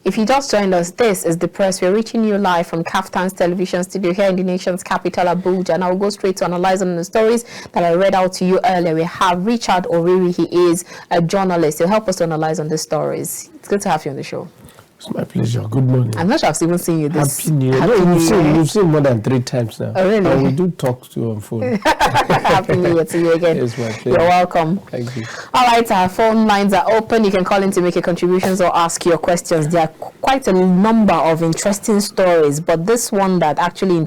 If you just joined us, this is The Press. We're reaching you live from KAFTAN's television studio here in the nation's capital, Abuja. And I'll go straight to analyzing the stories that I read out to you earlier. We have Richard Oriri. He is a journalist. He'll help us to analyze on the stories. It's good to have you on the show. It's my pleasure. Good morning. I'm not sure I've even seen you this. Happy New Year. No, you've seen more than 3 times now. Oh, really? And we do talk to you on phone. Happy New Year to you again. It's my pleasure. You're welcome. Thank you. All right, our phone lines are open. You can call in to make your contributions or ask your questions. There are quite a number of interesting stories, but this one that actually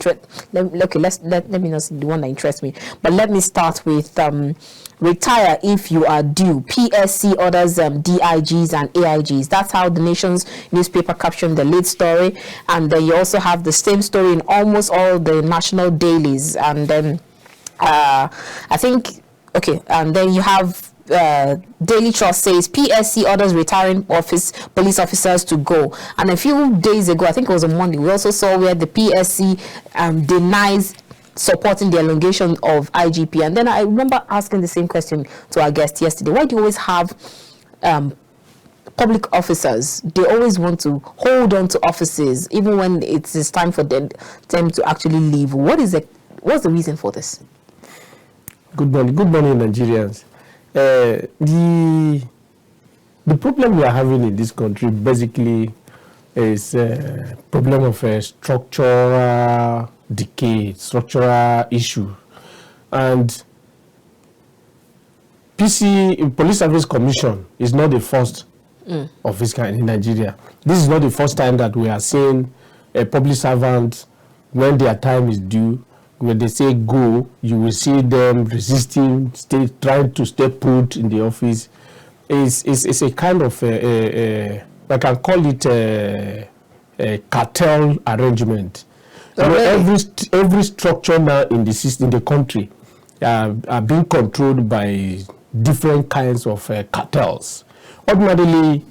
let me not see the one that interests me. But let me start with retire if you are due. PSC orders DIGs and AIGs. That's how the Nation's newspaper captioned the lead story. And then you also have the same story in almost all the national dailies. And then and then you have Daily Trust says PSC orders retiring police officers to go. And a few days ago, I think it was on Monday, we also saw where the PSC denies supporting the elongation of IGP. And then I remember asking the same question to our guest yesterday. Why do you always have public officers? They always want to hold on to offices even when it is time for them to actually leave. What's the reason for this? Good morning, Nigerians. The problem we are having in this country basically is a problem of a structural decay, structural issue. And Police Service Commission is not the first of its kind in Nigeria. This is not the first time that we are seeing a public servant, when their time is due, when they say go, you will see them resisting, trying to stay put in the office. It's a kind of I can call it a cartel arrangement. So every structure now in the system, in the country, are being controlled by different kinds of cartels. Ordinarily,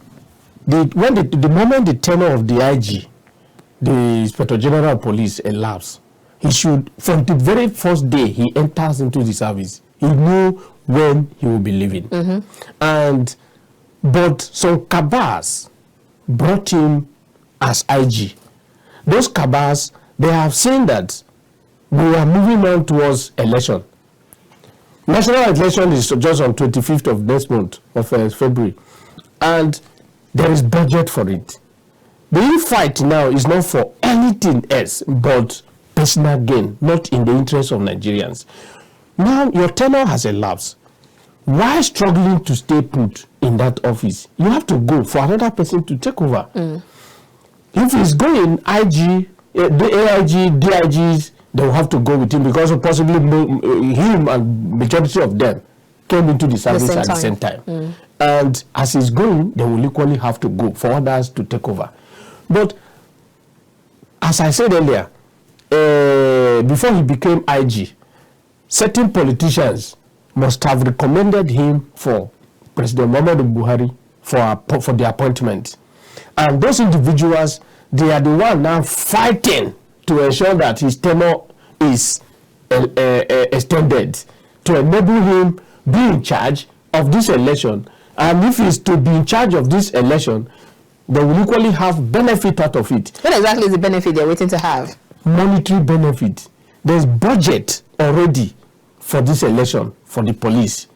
the moment the tenure of the IG, the Inspector General of Police, elapses, he should, from the very first day he enters into the service, he knew when he will be leaving. But some cabals brought him as IG. Those cabals, they have seen that we are moving on towards election. National election is just on 25th of next month of February, and there is budget for it. The fight now is not for anything else but personal gain, not in the interest of Nigerians. Now your tenure has elapsed. Why struggling to stay put in that office? You have to go for another person to take over. If he's going, IG, the AIG, DIGs, they will have to go with him because possibly him and majority of them came into the service at the same time. And as he's going, they will equally have to go for others to take over. But as I said earlier, before he became IG, certain politicians must have recommended him for President Muhammadu Buhari for the appointment. And those individuals, they are the one now fighting to ensure that his tenure is extended, to enable him be in charge of this election. And if he's to be in charge of this election, they will equally have benefit out of it. What exactly is the benefit they're waiting to have? Monetary benefit. There's budget already for this election for the police.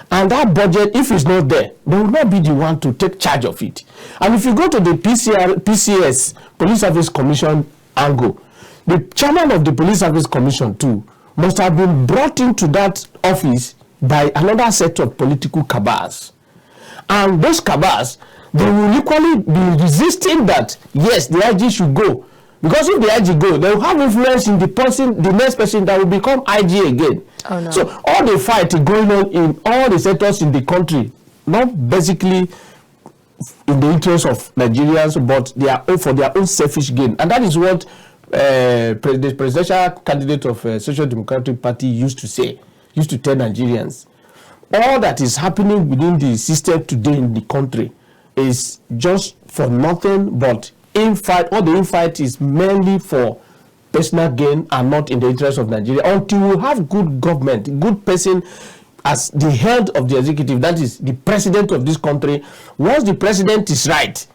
And that budget, if it's not there, they will not be the one to take charge of it. And if you go to the PCS, Police Service Commission angle, the chairman of the Police Service Commission too must have been brought into that office by another set of political cabals. And those cabals, they will equally be resisting that, yes, the IG should go. Because if the IG go, they will have influence in the next person that will become IG again. Oh, no. So all the fight going on in all the sectors in the country, not basically in the interest of Nigerians, but they are for their own selfish gain. And that is what the presidential candidate of Social Democratic Party used to say, used to tell Nigerians. All that is happening within the system today in the country is just for nothing but infight. All the infight is mainly for personal gain and not in the interest of Nigeria. Until we have good government, good person as the head of the executive, that is the president of this country. Once the president is right,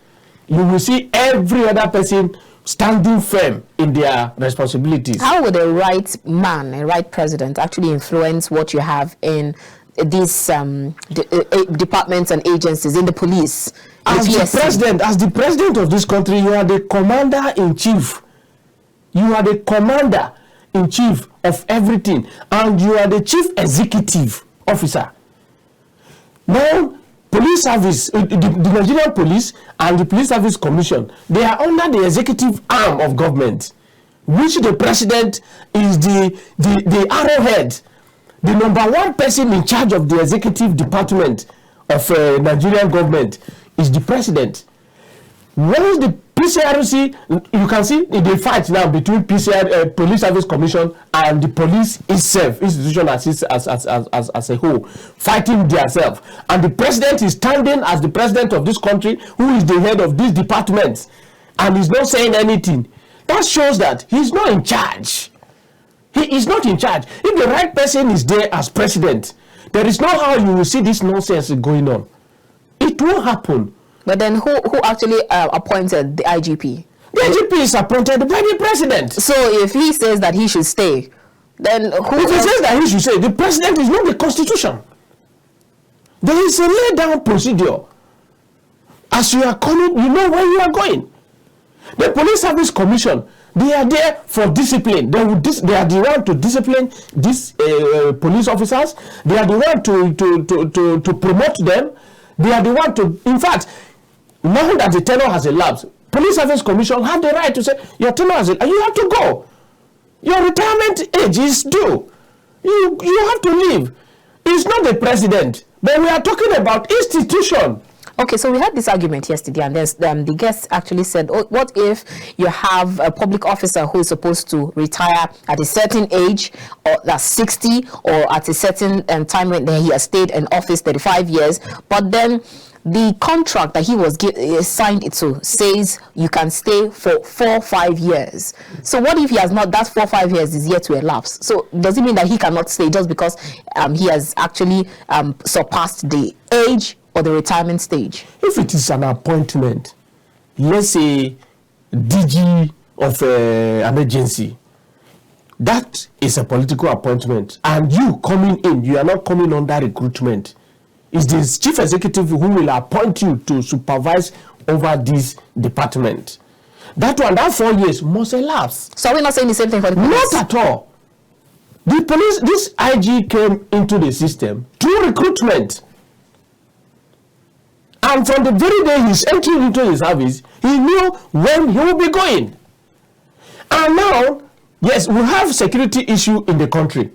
you will see every other person standing firm in their responsibilities. How would a right man, a right president, actually influence what you have in these departments and agencies, in the police? As the president of this country, you are the commander-in-chief. You are the commander-in-chief of everything, and you are the chief executive officer. Now, police service, the Nigerian police and the Police Service Commission, they are under the executive arm of government, which the president is the arrowhead, the number one person in charge of the executive department of Nigerian government is the president. Once the PCRC, you can see the fight now between Police Service Commission and the police itself, institution as a whole, fighting themselves. And the president is standing as the president of this country, who is the head of these departments, and is not saying anything. That shows that he's not in charge. He is not in charge. If the right person is there as president, there is no how you will see this nonsense going on. It won't happen. But then who actually appointed the IGP? The IGP is appointed by the president. So if he says that he should stay, then who? If he says that he should stay, the president is not the constitution. There is a laid down procedure. As you are coming, you know where you are going. The Police Service Commission, they are there for discipline. They are the one to discipline these police officers. They are the one to promote them. They are the one to, in fact, now that the tenure has elapsed, Police Service Commission have the right to say, your tenure has elapsed, you have to go. Your retirement age is due. You have to leave. It's not the president, but we are talking about institution. Okay, so we had this argument yesterday, and the guest actually said, oh, what if you have a public officer who is supposed to retire at a certain age, or that's 60, or at a certain time when he has stayed in office 35 years, but then the contract that he was signed it to says you can stay for 4 or 5 years. So what if he has not, that 4 or 5 years is yet to elapse? So does it mean that he cannot stay just because he has actually surpassed the age or the retirement stage? If it is an appointment, let's say DG of an agency, that is a political appointment, and you coming in, you are not coming under recruitment. It's the chief executive who will appoint you to supervise over this department. That 4 years must elapse. So we're not saying the same thing for the police? Not at all. The police, this IG came into the system through recruitment. And from the very day he's entering into his service, he knew when he will be going. And now, yes, we have security issue in the country.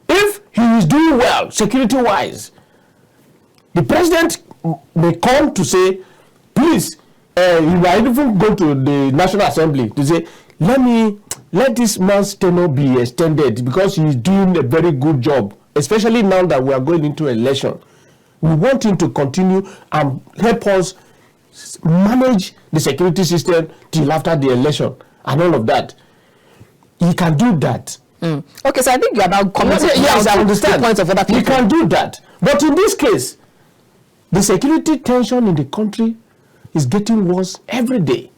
If he is doing well, security-wise, the president may come to say, please, you might even go to the National Assembly to say, let this man's tenure be extended because he is doing a very good job, especially now that we are going into election. We want him to continue and help us manage the security system till after the election and all of that. He can do that. Okay, so I think you are now commenting. Yes, I understand. The points of other people. He can do that. But in this case, the security tension in the country is getting worse every day.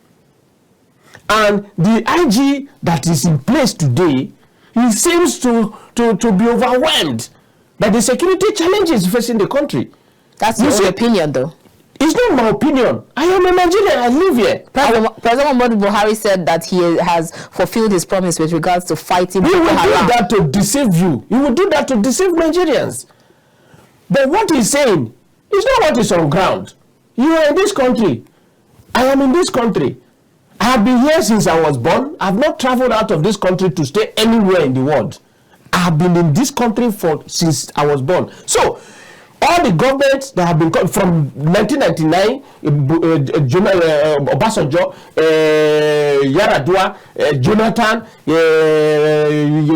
And the IG that is in place today, he seems to be overwhelmed by the security challenges facing the country. That's your opinion, though. It's not my opinion. I am a Nigerian. I live here. President Muhammadu Buhari said that he has fulfilled his promise with regards to fighting. He will do that to deceive you. He will do that to deceive Nigerians. But what he's saying is not what is on ground. You are in this country. I am in this country. I have been here since I was born. I have not traveled out of this country to stay anywhere in the world. I have been in this country since I was born. So, all the governments that have been from 1999, Obasanjo, Yaradua, Jonathan,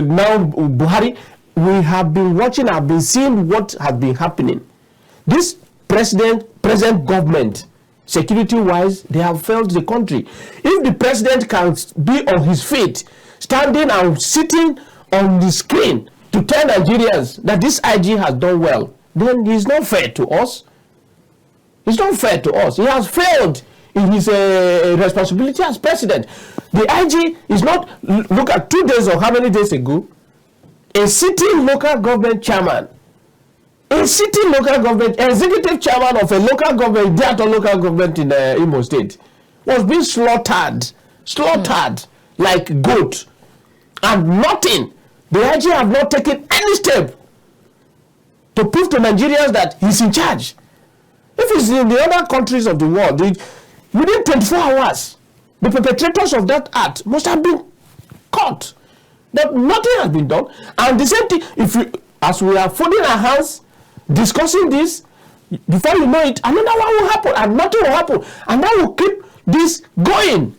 now Buhari, we have been watching, have been seeing what has been happening. This present government, security-wise, they have failed the country. If the president can be on his feet, standing and sitting on the screen to tell Nigerians that this IG has done well, then it's not fair to us. It's not fair to us. He has failed in his responsibility as president. The IG is not, look at 2 days or how many days ago, a sitting local government chairman, executive chairman of a local government, theater local government in Imo State, was being slaughtered like goat, and nothing. The IG have not taken any step to prove to Nigerians that he's in charge. If it's in the other countries of the world, within 24 hours, the perpetrators of that act must have been caught. But nothing has been done. And the same thing, as we are folding our hands, discussing this, before you know it, another one will happen, and nothing will happen. And that will keep this going.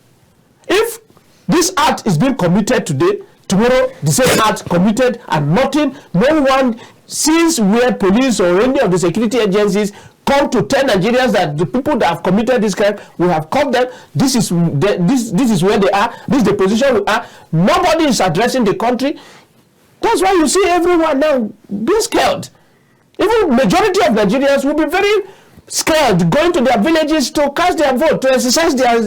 If this act is being committed today, tomorrow the same act committed, and nothing, no one sees where police or any of the security agencies come to tell Nigerians that the people that have committed this crime, we have caught them, this is where they are, this is the position we are. Nobody is addressing the country. That's why you see everyone now being scared. Even majority of Nigerians will be very scared going to their villages to cast their vote, to exercise their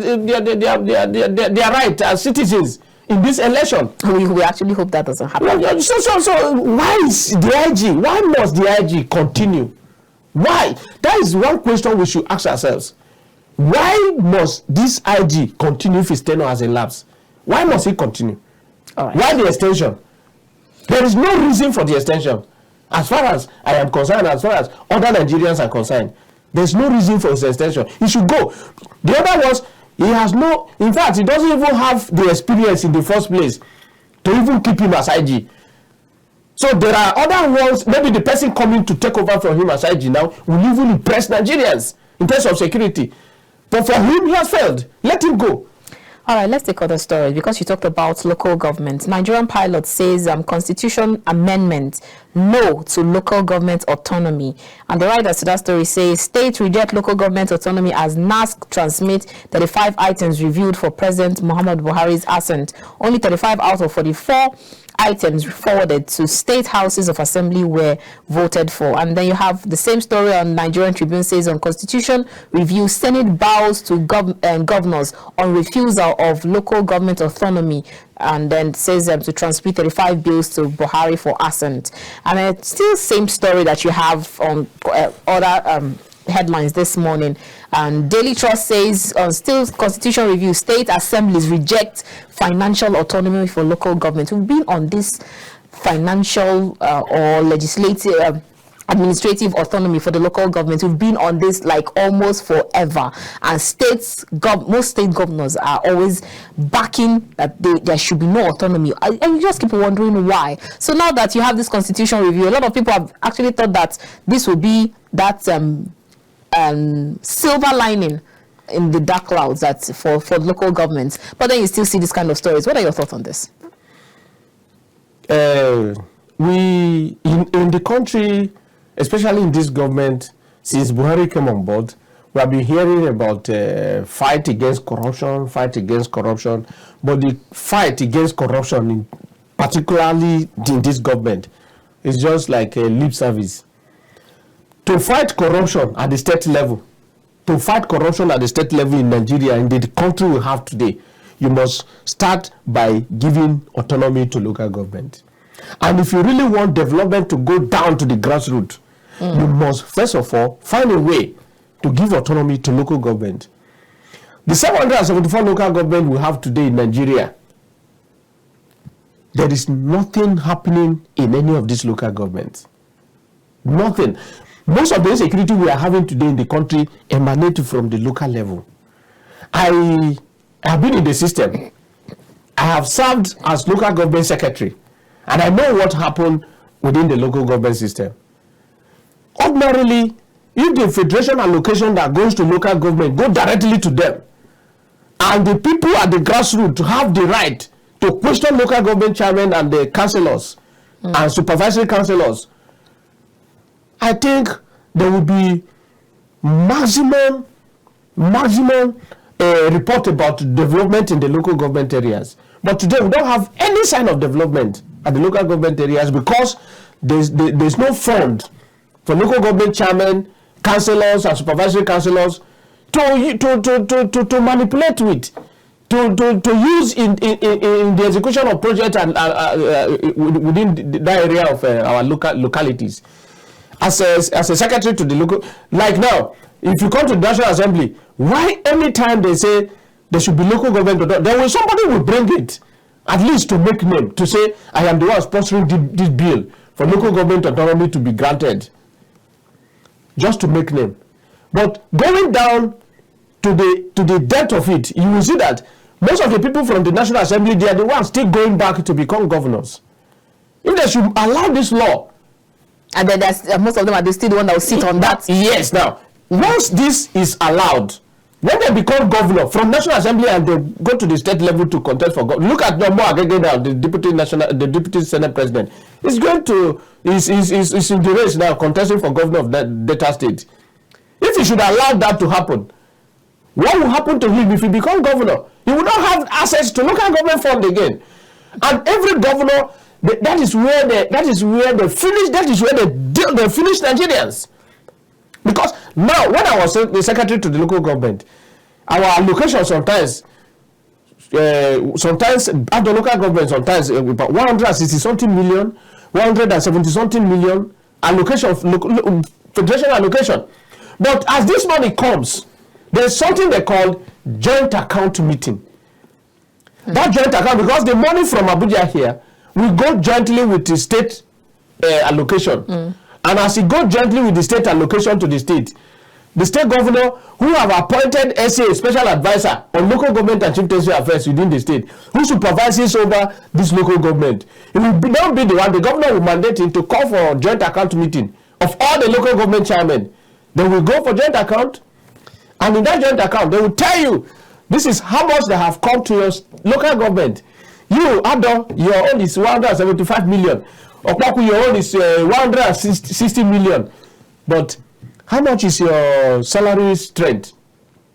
right as citizens in this election. We actually hope that doesn't happen. So why is the IG? Why must the IG continue? Why? That is one question we should ask ourselves. Why must this IG continue if his tenure has elapsed? Why must he continue? All right. Why the extension? There is no reason for the extension. As far as I am concerned, as far as other Nigerians are concerned, there's no reason for his extension. He should go. The other ones, he has no, in fact, he doesn't even have the experience in the first place to even keep him as IG. So there are other ones, maybe the person coming to take over from him as IG now will even impress Nigerians in terms of security. But for him, he has failed. Let him go. All right, let's take other stories, because you talked about local government. Nigerian pilot says constitution amendment, no to local government autonomy. And the writers to that story say states reject local government autonomy as NASC transmit 35 items reviewed for President Muhammad Buhari's assent. Only 35 out of 44 items forwarded to state houses of assembly were voted for. And then you have the same story on Nigerian Tribune says on constitution review, Senate bows to governors on refusal of local government autonomy, and then says to transmit 35 bills to Buhari for assent. And it's still same story that you have on other headlines this morning. And Daily Trust says still constitution review, state assemblies reject financial autonomy for local government. We've been on this financial or legislative administrative autonomy for the local government. We've been on this like almost forever, and most state governors are always backing that there should be no autonomy, and you just keep wondering why. So now that you have this constitution review, a lot of people have actually thought that this will be that silver lining in the dark clouds that for local governments, but then you still see this kind of stories. What are your thoughts on this? We in the country, especially in this government, since Buhari came on board, we have been hearing about fight against corruption, but the fight against corruption, particularly in this government, is just like a lip service. To fight corruption at the state level, in Nigeria, in the country we have today, you must start by giving autonomy to local government. And if you really want development to go down to the grassroots, you must first of all find a way to give autonomy to local government. The 774 local government we have today in Nigeria, there is nothing happening in any of these local governments. Nothing. Most of the insecurity we are having today in the country emanate from the local level. I have been in the system. I have served as local government secretary, and I know what happened within the local government system. Ordinarily, if the federation allocation that goes to local government go directly to them, and the people at the grassroots have the right to question local government chairmen and the councillors and supervisory councillors, I think there will be maximum report about development in the local government areas. But today we don't have any sign of development at the local government areas because there's no fund for local government chairmen, councillors and supervisory councillors to manipulate with, to use in the execution of projects and within that area of our localities. As a secretary to the local, like now, if you come to the National Assembly, why anytime they say there should be local government, then somebody will bring it, at least to make name, to say, I am the one sponsoring this bill for local government autonomy to be granted, just to make name. But going down to the depth of it, you will see that most of the people from the National Assembly, they are the ones still going back to become governors. If they should allow this law, and then most of them are still the one that will sit on that. Yes. Now, once this is allowed, when they become governor from National Assembly and they go to the state level to contest for governor, look at Nomo Agege now, the deputy Senate president. He's going to is in the race now, contesting for governor of that Delta State. If he should allow that to happen, what will happen to him if he becomes governor? He will not have access to local government fund again. And every governor, that is where they finish Nigerians. Because now, when I was the secretary to the local government, our allocation sometimes at the local government, sometimes about 160 something million, 170 something million allocation of federation allocation. But as this money comes, there's something they call joint account meeting. That joint account, because the money from Abuja here will go jointly with the state allocation. And as it goes jointly with the state allocation to the state governor who have appointed SA, special advisor on local government and chieftaincy affairs within the state, who supervises over this local government, it will now be the one, the governor will mandate him to call for a joint account meeting of all the local government chairmen. They will go for joint account, and in that joint account, they will tell you, this is how much they have come to your local government. You, Ado, your own is 175 million. Okwaku, your own is 160 million. But how much is your salary strength?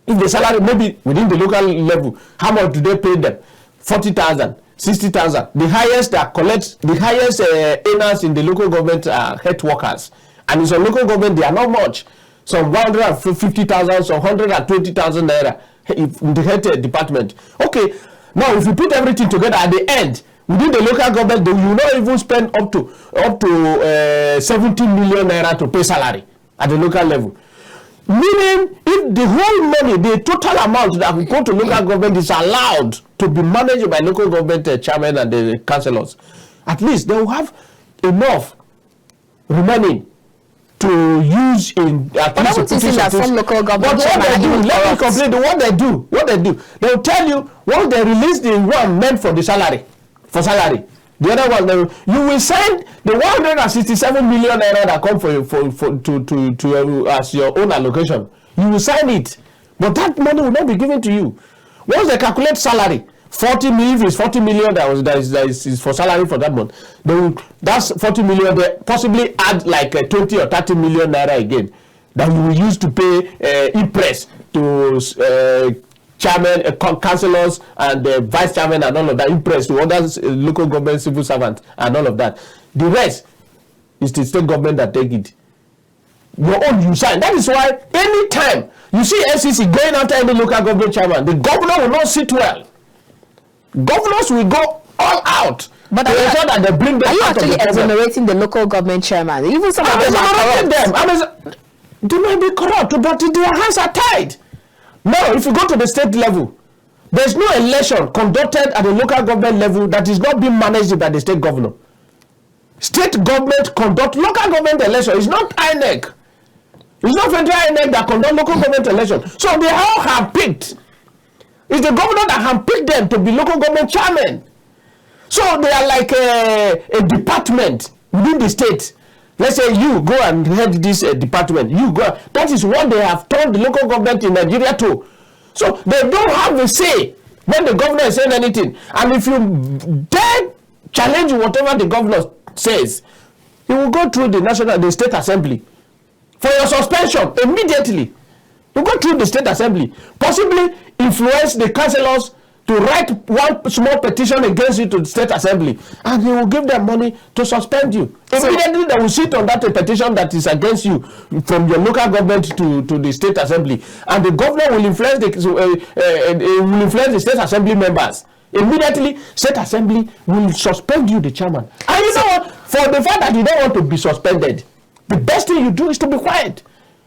If the salary, maybe within the local level, how much do they pay them? 40,000, 60,000. The highest that collects, the highest earners in the local government are health workers. And in some local government, they are not much. Some 150,000, some 120,000 naira in the health department. Okay, now if you put everything together at the end, within the local government, they will not even spend up to 70 million naira to pay salary at the local level. Meaning, if the whole money, the total amount that will go to local government is allowed to be managed by local government chairman and the councillors, at least they will have enough remaining to use in at but least to see that some local government. But what they do, let me complain. What they do, they will tell you once they release the one meant for the salary, the other one you will send the 167 million naira that come to as your own allocation. You will sign it, but that money will not be given to you. Once they calculate salary, 40 million is 40 million that is for salary for that month. That's 40 million. They possibly add like 20 or 30 million naira again that you will use to pay impress to chairman, councillors, and vice chairman, and all of that, impress to other local government civil servants, and all of that. The rest is the state government that take it. Your own you sign. That is why anytime you see SEC going after any local government chairman, the governor will not sit well. Governors will go all out. But to ensure that they bring them are you out actually of the exonerating the local government chairman? Even some of them are corrupt. They may be corrupt, but their hands are tied. Now, if you go to the state level, there's no election conducted at the local government level that is not being managed by the state governor. State government conduct local government election. It's not INEC. It's not federal INEC that conduct local government election. So they all have picked. It's the governor that have picked them to be local government chairman. So they are like a department within the state. Let's say you go and head this department. You go. That is what they have turned the local government in Nigeria to. So they don't have a say when the governor is saying anything. And if you dare challenge whatever the governor says, he will go through the state assembly for your suspension immediately. You go through the state assembly, possibly influence the councillors to write one small petition against you to the state assembly, and they will give them money to suspend you. Immediately they will sit on that petition that is against you from your local government to the state assembly, and the governor will influence the state assembly members. Immediately, state assembly will suspend you, the chairman. And you know what? For the fact that you don't want to be suspended, the best thing you do is to be quiet.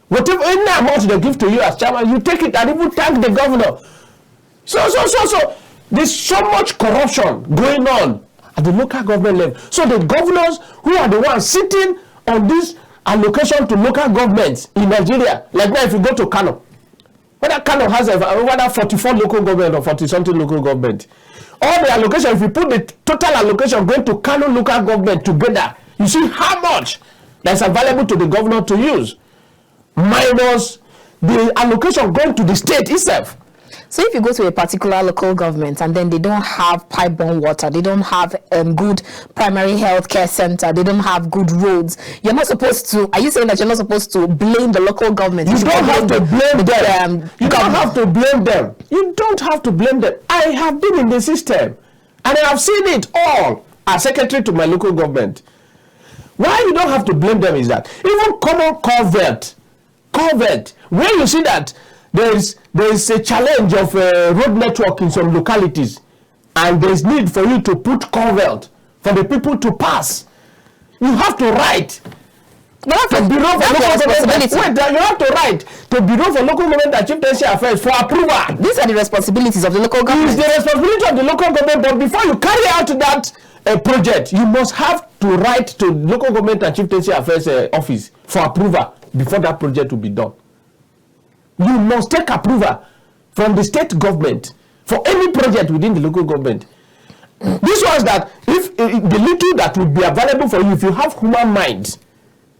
Whatever any amount they give to you as chairman, you take it and even thank the governor. So there's so much corruption going on at the local government level. So the governors who are the ones sitting on this allocation to local governments in Nigeria, like now if you go to Kano, whether Kano has whether 44 local government or 40 something local government, all the allocation, if you put the total allocation going to Kano local government together, you see how much that's available to the governor to use, minus the allocation going to the state itself. So if you go to a particular local government and then they don't have pipe-borne water, they don't have good primary health care center, they don't have good roads, you're not supposed to, are you saying that you're not supposed to blame the local government? You don't have to blame them. You don't have to blame them. You don't have to blame them. I have been in the system and I have seen it all as secretary to my local government. Why you don't have to blame them is that even common culvert, where you see that there is a challenge of road network in some localities, and there is need for you to put culvert for the people to pass. You have to write to Bureau for Local Government. You have to write to Bureau for Local Government and Chieftaincy Affairs for approval. These are the responsibilities of the local government. It's the responsibility of the local government, but before you carry out that project, you must have to write to Local Government and Chieftaincy Affairs office for approval before that project will be done. You must take approval from the state government for any project within the local government. This was that if the little that will be available for you, if you have human mind,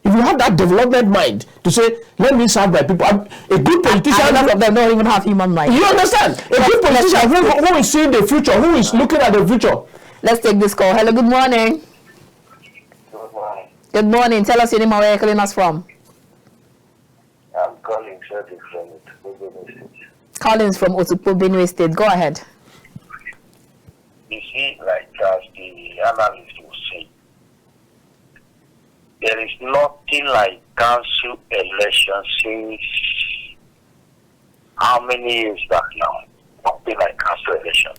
if you have that development mind to say, let me serve my people, a good politician, none of them don't even have human mind. You understand? A good politician who is seeing the future, who is looking at the future. Let's take this call. Hello, good morning. Good morning. Good morning. Tell us your name and where you're calling us from. I'm calling Shoawing from Benue State. Collins from Otukpo, Benue State. Go ahead. You see, like as the analyst will say, there is nothing like council election since how many years back now? Nothing like council election.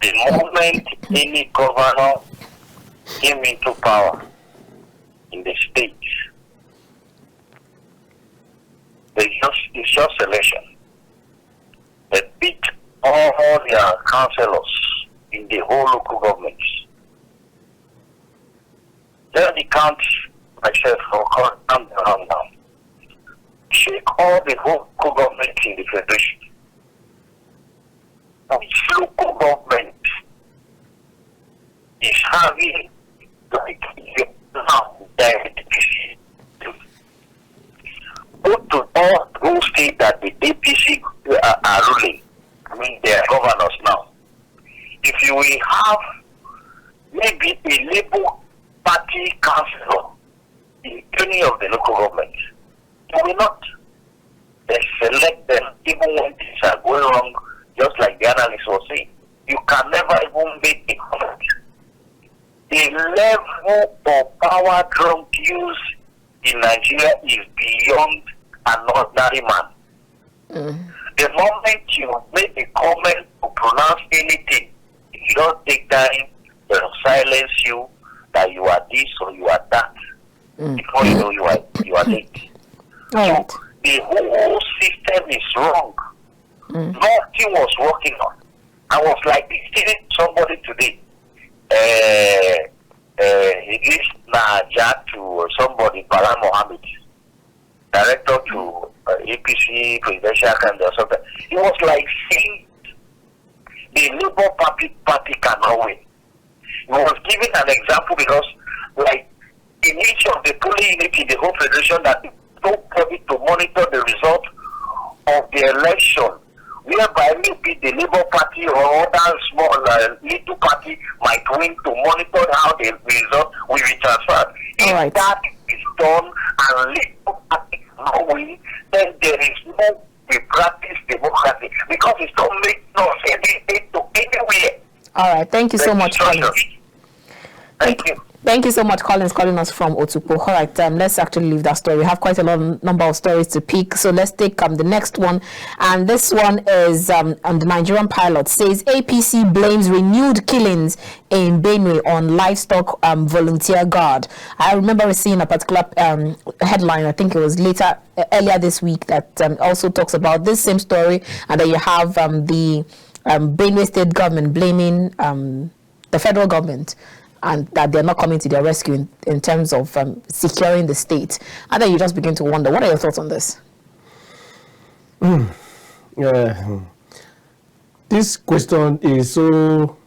The moment any governor came into power in the state, it's just election. They beat all their councillors in the whole local governments. Then they count myself for calm down. Check all the whole local government in the federation. Which local government is having like now diabetes? Go to all those states that the APC are ruling. I mean, they are governors now. If you will have maybe a Labour Party councillor in any of the local governments, you will not. They select them even when things are going wrong, just like the analyst was saying. You can never even make a comment. The level of power drug use in Nigeria is beyond an ordinary man. The moment you make a comment or pronounce anything, if you don't take time, they'll silence you that you are this or you are that. Before you know you are late. Right. So the whole system is wrong. Nothing was working on. I was like listening to somebody today. Idris Naja to somebody, Bala Mohammed, director to APC presidential candidate or something. It was like saying the Labour Party cannot win. He was giving an example because, like, in each of the polling units in the whole federation, that nobody to monitor the result of the election, whereby maybe the Labour Party or other small little party might win, to monitor how the result will be transferred. If that is done and Labour Party not win, then there is no practice democracy, because it don't make no sense. All right. Thank you so much, Collins. Thank you. Thank you so much, Collins, calling us from Otukpo. All right, let's actually leave that story. We have quite a number of stories to pick, so let's take the next one. And this one is on the Nigerian pilot. Says APC blames renewed killings in Benue on livestock volunteer guard. I remember seeing a particular headline, I think it was earlier this week, that also talks about this same story, and then you have the Benue state government blaming the federal government, and that they're not coming to their rescue in terms of securing the state. And then you just begin to wonder, what are your thoughts on this? This question is so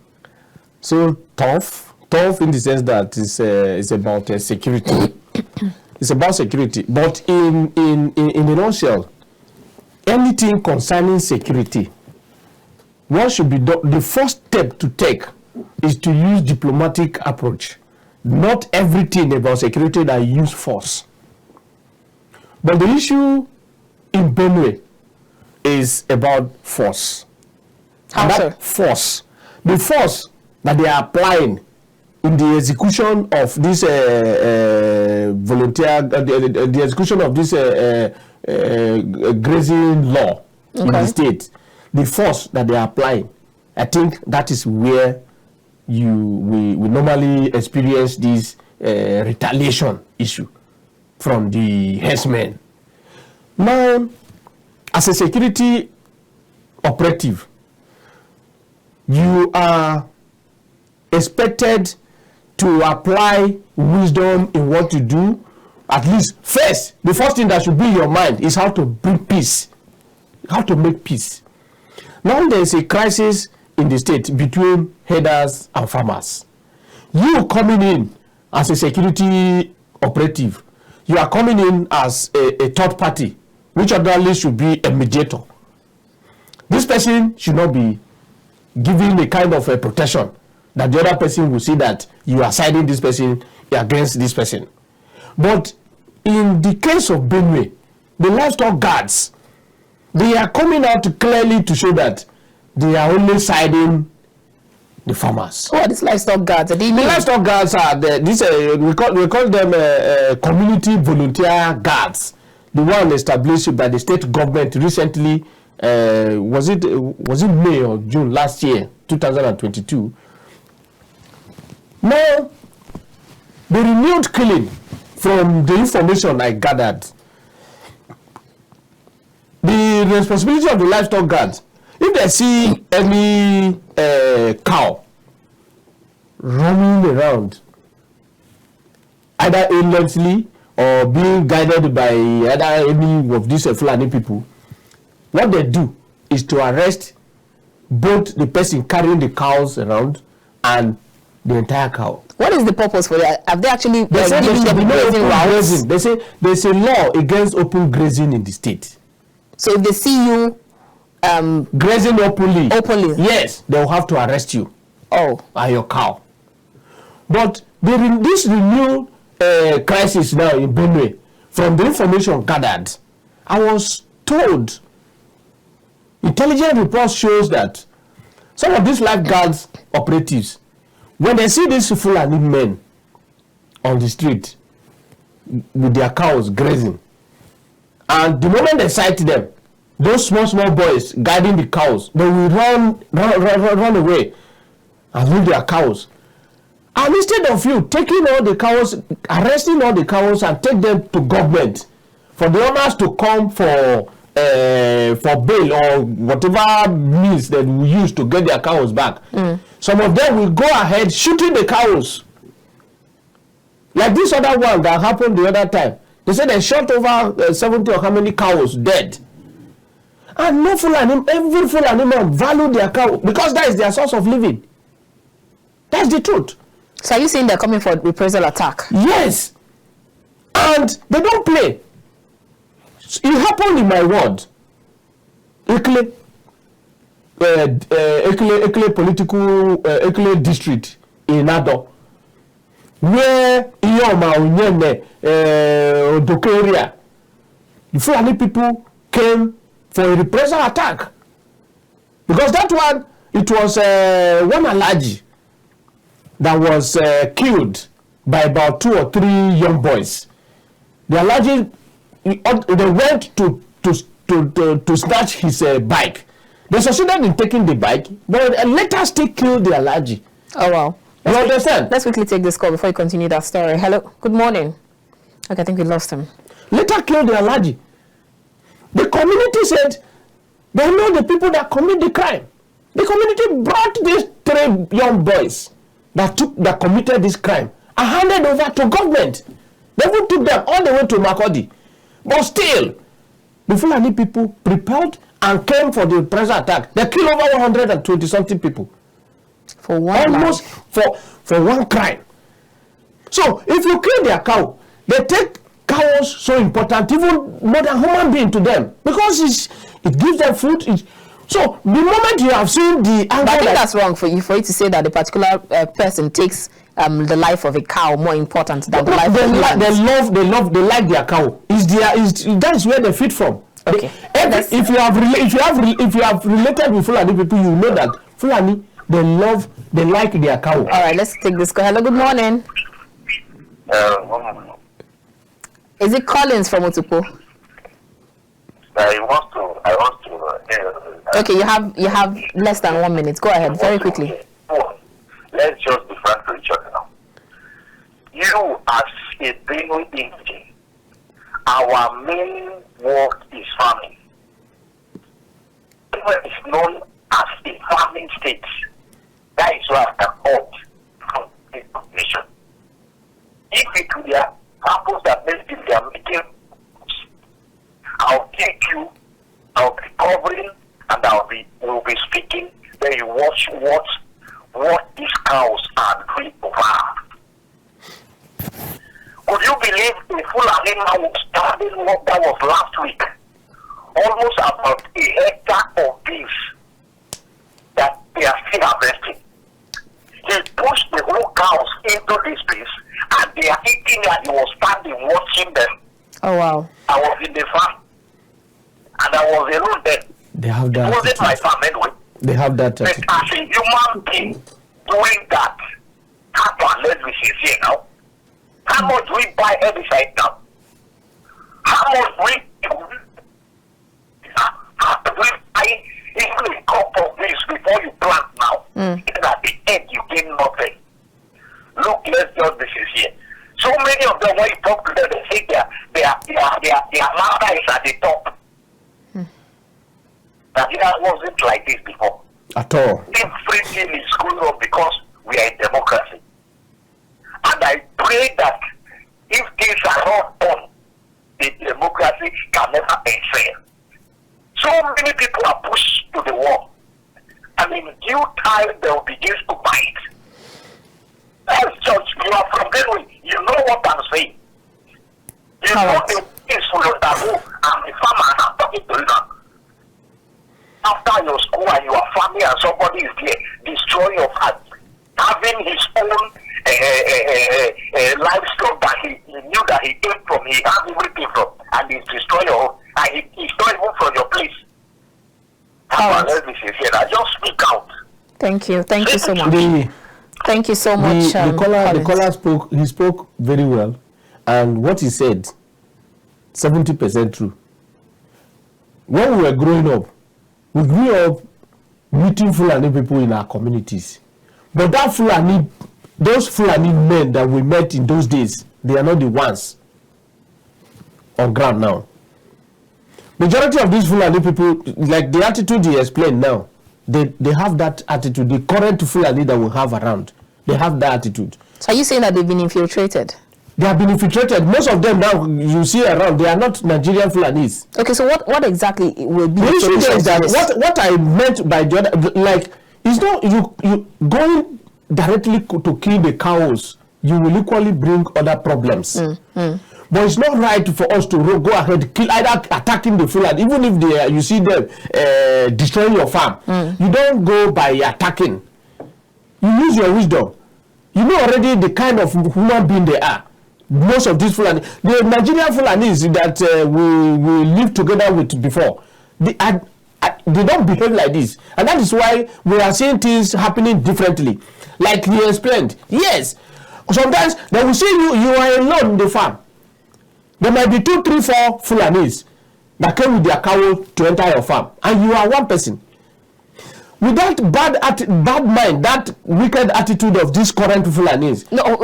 tough in the sense that it's about security. It's about security. But in a nutshell, anything concerning security, what should be done, the first step to take is to use diplomatic approach. Not everything about security that use force. But the issue in Benue is about force. How so? Force. The force that they are applying in the execution of this the execution of this grazing law in the state, the force that they are applying, I think that is where we normally experience this retaliation issue from the herdsmen. Now, as a security operative, you are expected to apply wisdom in what you do. At least first, the first thing that should be in your mind is how to bring peace, how to make peace. Now there is a crisis in the state between herders and farmers. You coming in as a security operative, you are coming in as a third party, which ordinarily should be a mediator. This person should not be given a kind of a protection that the other person will see that you are siding this person against this person. But in the case of Benue, the livestock guards, they are coming out clearly to show that they are only siding the farmers. Who are these livestock guards? The livestock guards are we call them community volunteer guards. The one established by the state government recently. Was it May or June last year, 2022? Now, the renewed killing, from the information I gathered, the responsibility of the livestock guards, if they see any cow roaming around, either aimlessly or being guided by either any of these Fulani people, what they do is to arrest both the person carrying the cows around and the entire cow. What is the purpose for that? Have they actually giving them grazing? They say there's a law against open grazing in the state. So if they see you grazing openly, yes, they will have to arrest you. Oh, and your cow. But this renewed crisis now in Benue, from the information gathered, I was told, intelligence report shows that some of these lifeguards operatives, when they see these Fulani men on the street with their cows grazing, and the moment they sight them, those small boys guiding the cows, they will run away and leave their cows. And instead of you taking all the cows, arresting all the cows and take them to government, for the owners to come for bail or whatever means that we use to get their cows back, some of them will go ahead shooting the cows. Like this other one that happened the other time. They said they shot over 70 or how many cows dead. And no Fulani, every Fulani man value their cow because that is their source of living. That's the truth. So are you saying they're coming for reprisal attack? Yes. And they don't play. It happened in my ward. Ekle political district in Ado, where Iyoma Unyene Odoke area, the Fulani people came for a reprisal attack. Because that one it was one Alhaji that was killed by about 2 or 3 young boys. The Alhaji, they went to snatch his bike. They succeeded in taking the bike, but later still killed the Alhaji. Oh, wow. You understand? Let's quickly take this call before you continue that story. Hello, good morning. Okay, I think we lost him. Later killed the Alhaji. The community said they know the people that commit the crime. The community brought these 3 young boys that committed this crime and handed over to government. They even took them all the way to Makurdi. But still, the Fulani people prepared and came for the present attack. They killed over 120-something people. For one Almost for one crime. So if you kill their cow, they take cows so important, even more than human being to them, because it gives them food. So the moment you have seen the anger, but I think that's wrong for you to say that the particular person takes the life of a cow more important than the life of humans. They like their cow. That's where they feed from. Okay. If you have related with Fulani people, you know that Fulani, they like their cow. All right, let's take this call. Hello, good morning. Is it Collins from Otupo? I want to. Okay, you have less than 1 minute. Go ahead, very quickly. Let's just be frank to each other now. You, as a Benue indigenous, our main work is farming. Benue is known as a farming state. That is why I called from this nation. If it were their purpose that maybe they are making, I'll take you, I'll be covering, and we'll be speaking. Then you watch what these cows are doing over. Could you believe the Fulani man was starting what that was last week? Almost about a hectare of beef that they are still harvesting. He pushed the whole cows into this place and they are eating and he was standing watching them. Oh, wow. I was in the farm and I was alone then. They have that. It wasn't my farm anyway. They have that. But as a human being doing that, let's be sincere now. How much we buy herbicide now? How much we buy even a cup of this before you plant now? And at the end you gain nothing. Look, let's just be sincere. So many of them, when you talk to them, they say their mother is at the top. Nigeria wasn't like this before. At all. Everything is going on because we are a democracy. And I pray that if things are not done, the democracy can never excel. So many people are pushed to the wall. And in due time, they will begin to bite. As Judge, you are from Benue. You know what I'm saying. You know the peaceful taboo and the farmer are talking to you now. After your school and you are farming and somebody is there, destroying your farm, having his own livestock that he knew that he came from, he has everything from, and he's destroying your own, and he's not even from your place. Let me say here, I just speak out. Thank you so much. Thank you so much. The caller spoke very well, and what he said, 70% true. When we were growing up, we grew up meeting Fulani people in our communities. But those Fulani men that we met in those days, they are not the ones on ground now. Majority of these Fulani people, like the attitude he explained now, they have that attitude. The current Fulani that we have around, they have that attitude. So are you saying that they've been infiltrated? They have been infiltrated. Most of them now you see around, they are not Nigerian Fulanis. Okay, so what exactly will be the issue is that what I meant by the other, like, it's not you going directly to kill the cows, you will equally bring other problems. But it's not right for us to go ahead kill, either attacking the Fulani, even if you see them destroying your farm. You don't go by attacking. You use your wisdom. You know already the kind of human being they are. Most of these Fulani, the Nigerian Fulanis that we lived together with before, They don't behave like this. And that is why we are seeing things happening differently. Like he explained. Yes. Sometimes they will see you are alone in the farm. There might be 2, 3, 4 Fulanis that came with their cow to enter your farm. And you are one person. With that bad mind, that wicked attitude of this current Fulanis. No,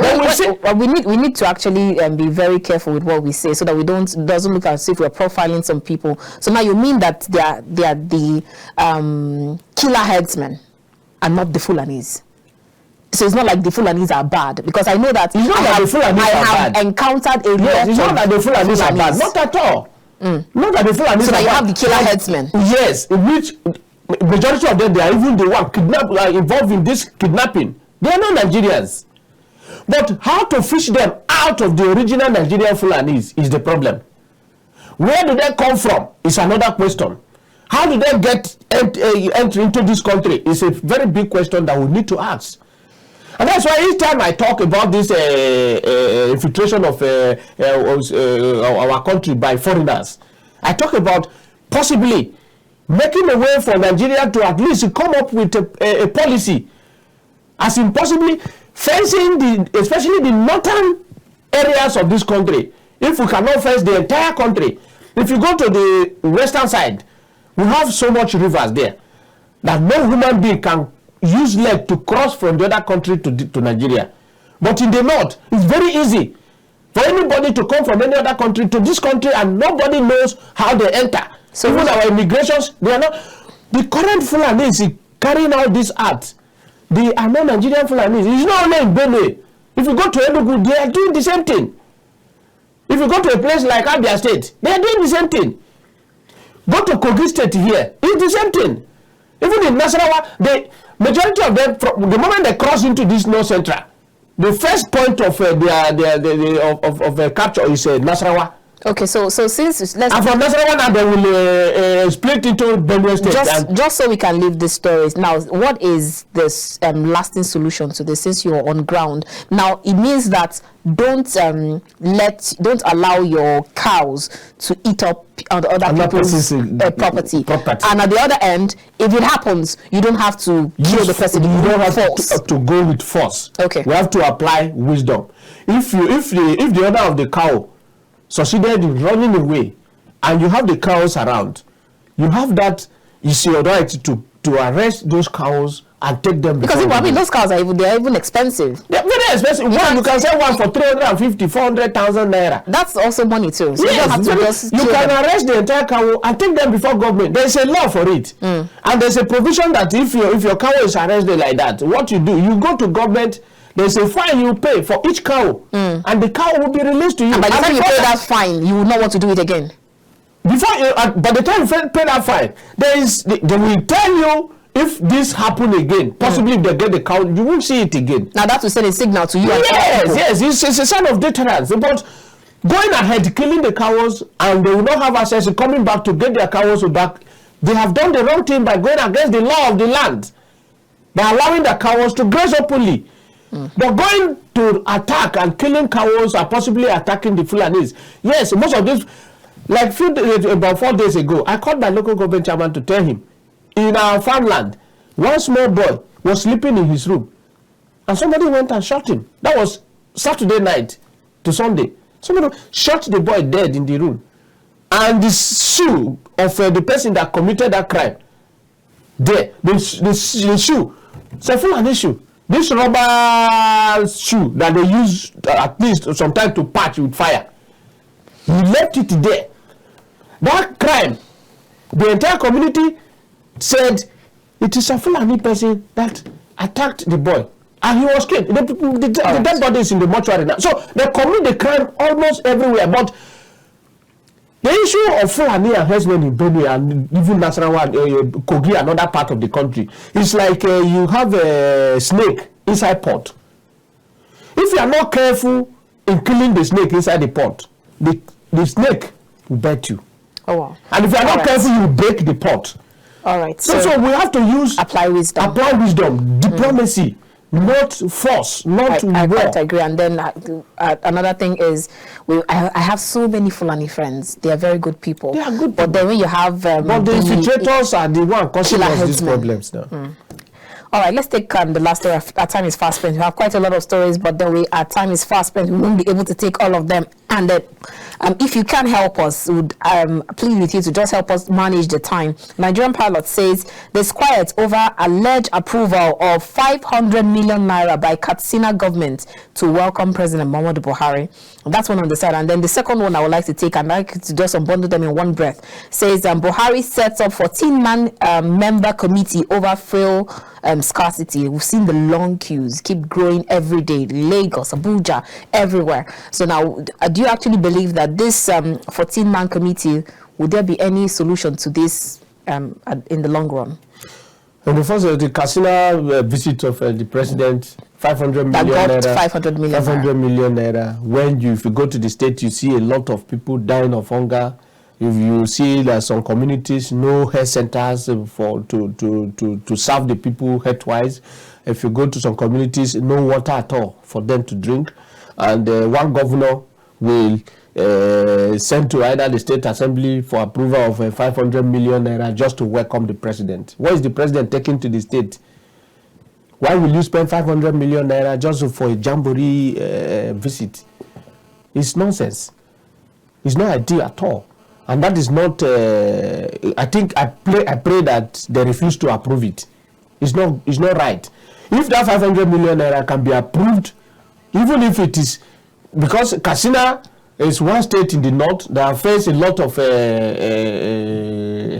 we need to actually be very careful with what we say so that it doesn't look as if we're profiling some people. So now you mean that they are the killer headsmen and not the Fulanis? So it's not like the Fulanis are bad, because I know that I have encountered a lot. It's not that the Fulanis are bad, not at all. Not that the Fulanis so are bad. So you have the killer headsmen. Yes, which majority of them, they are even the one involved in this kidnapping. They are not Nigerians. But how to fish them out of the original Nigerian Fulanis is the problem. Where do they come from is another question. How do they get entry into this country is a very big question that we need to ask. And that's why each time I talk about this infiltration of our country by foreigners, I talk about possibly making a way for Nigeria to at least come up with a policy, as in possibly fencing especially the northern areas of this country. If we cannot fence the entire country, if you go to the western side, we have so much rivers there that no human being can use leg to cross from the other country to Nigeria. But in the north, it's very easy for anybody to come from any other country to this country, and nobody knows how they enter. So even our immigrations, they are not. The current Fulanis carrying out this act, they are not Nigerian Fulanis. It's not only in Benue. If you go to Enugu, they are doing the same thing. If you go to a place like Abia State, they are doing the same thing. Go to Kogi State here, it's the same thing. Even in Nasarawa, the majority of them, from the moment they cross into this North Central, the first point of their capture is Nasarawa. Okay, so since let's. And from Nasarawa now they will split into Benue State. Just so we can leave these stories now. What is this lasting solution to this? Since you're on ground now, it means that don't allow your cows to eat up on other people's property. And at the other end, if it happens, you don't have to kill the person. You don't have to go with force. Okay, we have to apply wisdom. If the owner of the cow succeeded in running away, and you have the cows around, you have that, it's your right to arrest those cows and take them. Because those cows are even expensive. They're very expensive. You can sell one for 350, 400,000 naira. That's also money too. So yes, you can arrest the entire cow and take them before government. There's a law for it, and there's a provision that if your cow is arrested like that, what you do, you go to government. There's a fine you pay for each cow, and the cow will be released to you. And by the time you pay that fine, you will not want to do it again. By the time you pay that fine, they will tell you if this happen again. Possibly if they get the cow, you won't see it again. Now that will send a signal to you. Yes, it's a sign of deterrence. But going ahead, killing the cows, and they will not have access to coming back to get their cows back, they have done the wrong thing by going against the law of the land, by allowing the cows to graze openly. But going to attack and killing cows or possibly attacking the Fulanis. Yes, most of this, like about 4 days ago, I called my local government chairman to tell him, in our farmland, one small boy was sleeping in his room, and somebody went and shot him. That was Saturday night to Sunday. Somebody shot the boy dead in the room. And the shoe of the person that committed that crime, the shoe, it's a Fulani shoe. This rubber shoe that they use at least sometimes to patch with fire, he left it there. That crime, the entire community said it is a Fulani person that attacked the boy, and he was killed. The dead body is in the mortuary now. So they commit the crime almost everywhere. But the issue of Fulani and herdsmen in Benue and even Nasarawa, Kogi, another part of the country, is like you have a snake inside pot. If you are not careful in killing the snake inside the pot, the snake will bite you. Oh wow! And if you are not careful, you will break the pot. All right. So we have to apply wisdom, diplomacy. not force, not I war. quite agree. And then another thing is, I have so many Fulani friends. They are very good people. They are good But then when you have... but the infiltrators are the one causing us these problems now. All right, let's take the last story. Our time is fast spent. We have quite a lot of stories, but then our time is fast spent. We won't be able to take all of them. And then, if you can help us, we would plead with you to just help us manage the time. Nigerian pilot says there's quiet over alleged approval of 500 million naira by Katsina government to welcome President Muhammadu Buhari. And that's one on the side. And then the second one I would like to take, and I like to just unbundle them in one breath, says Buhari sets up 14-man member committee over fuel scarcity. We've seen the long queues keep growing every day. Lagos, Abuja, everywhere. So now, do you actually believe that this 14-man committee, would there be any solution to this in the long run? And the first, the Katsina visit of the president, 500 million naira. 500 million. 500 million naira. If you go to the state, you see a lot of people dying of hunger. If you see that some communities, no health centers to serve the people health-wise. If you go to some communities, no water at all for them to drink. And one governor will send to either the state assembly for approval of 500 million naira just to welcome the president. What is the president taking to the state? Why will you spend 500 million naira just for a jamboree visit? It's nonsense. It's not ideal at all. And that is not, I pray that they refuse to approve it. It's not right. If that 500 million naira can be approved, even if it is, because Katsina is one state in the north that face a lot of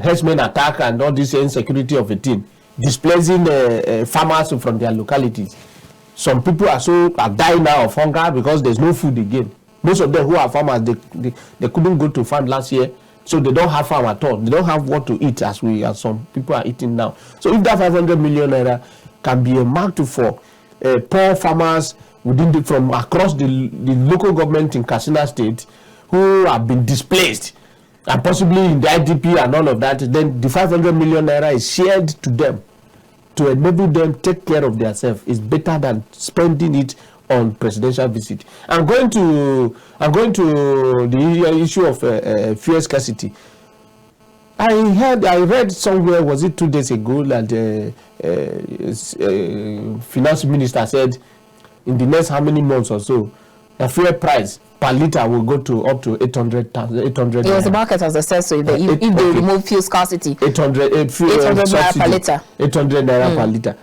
herdsmen attack and all this insecurity of a thing, displacing farmers from their localities. Some people are dying now of hunger because there's no food again. Most of them who are farmers, they couldn't go to farm last year, so they don't have farm at all. They don't have what to eat as some people are eating now. So if that 500 million naira can be a mark for poor farmers from across the local government in Katsina State who have been displaced and possibly in the IDP and all of that, then the 500 million naira is shared to them to enable them take care of themselves. Is better than spending it on presidential visit. I'm going to the issue of fuel scarcity. I read somewhere, was it 2 days ago, that finance minister said in the next how many months or so, the fuel price per liter will go to up to 800,000. It was the market as I said, so if they remove fuel scarcity, 800 naira per liter. 800 naira per liter.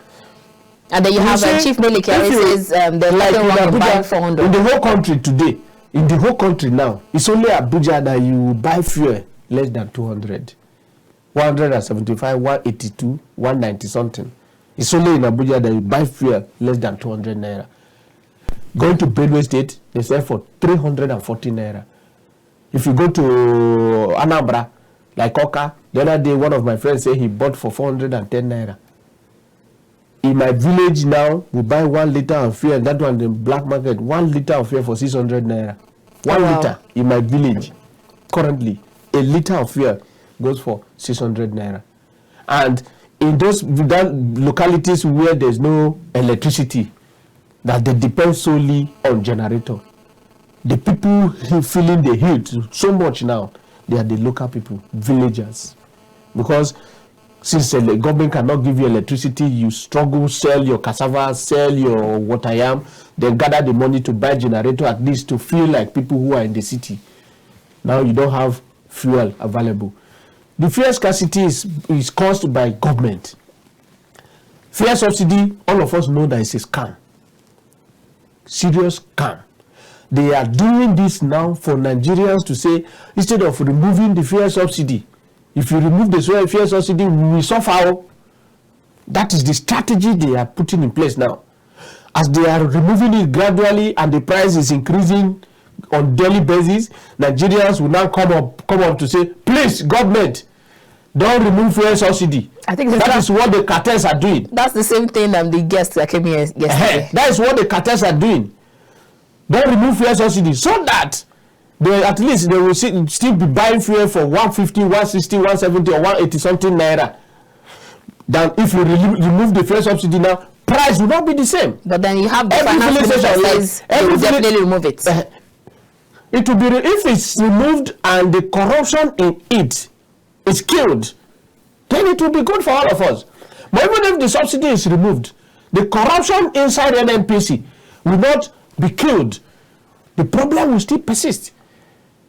And then you have Chief Mele Kyari says they're like to buy 400. In the whole country today, in the whole country now, it's only Abuja that you buy fuel less than 200. 175, 182, 190 something. It's only in Abuja that you buy fuel less than 200 naira. Going to Benue State, they sell for 340 naira. If you go to Anambra, like Oka, the other day one of my friends said he bought for 410 naira. In my village now, we buy 1 liter of fuel, and that one in the black market, 1 liter of fuel for 600 naira. 1 liter in my village. Currently, a liter of fuel goes for 600 naira. And in those localities where there's no electricity, that they depend solely on generator, the people feeling the heat so much now, they are the local people, villagers. Because since the government cannot give you electricity, you struggle, sell your cassava, sell your water yam, then gather the money to buy generator, at least to feel like people who are in the city. Now you don't have fuel available. The fuel scarcity is caused by government. Fuel subsidy, all of us know that it's a scam. Serious scam. They are doing this now for Nigerians to say, instead of removing the fuel subsidy, if you remove the fuel subsidy, we will suffer. That is the strategy they are putting in place now. As they are removing it gradually and the price is increasing on daily basis, Nigerians will now come up to say, please, government, don't remove fuel subsidy. I think that is what the cartels are doing. That's the same thing the guests that came here yesterday. That is what the cartels are doing. Don't remove fuel subsidy so that at least they will still be buying fuel for 150, 160, 170 or 180 something naira. Then if you remove the fuel subsidy now, price will not be the same. But then you have the Every finance filling minister station, says they will every filling- definitely remove it. It will be if it's removed and the corruption in it is killed, then it will be good for all of us. But even if the subsidy is removed, the corruption inside NNPC will not be killed. The problem will still persist,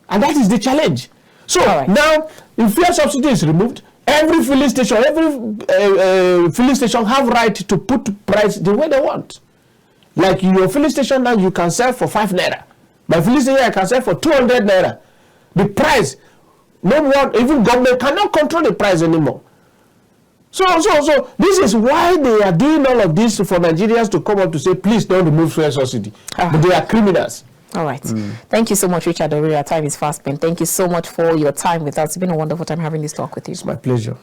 and that is the challenge. So now, if fuel subsidy is removed, every filling station, filling station have right to put price the way they want. Like your filling station now, you can sell for 5 naira. My filling station I can sell for 200 naira. The price, no one, even government cannot control the price anymore. So this is why they are doing all of this for Nigerians to come up to say, please don't remove fuel subsidy. But they are criminals. All right. Thank you so much, Richard Oriri. Our time is fast spent. Thank you so much for your time with us. It's been a wonderful time having this talk with you. It's my pleasure.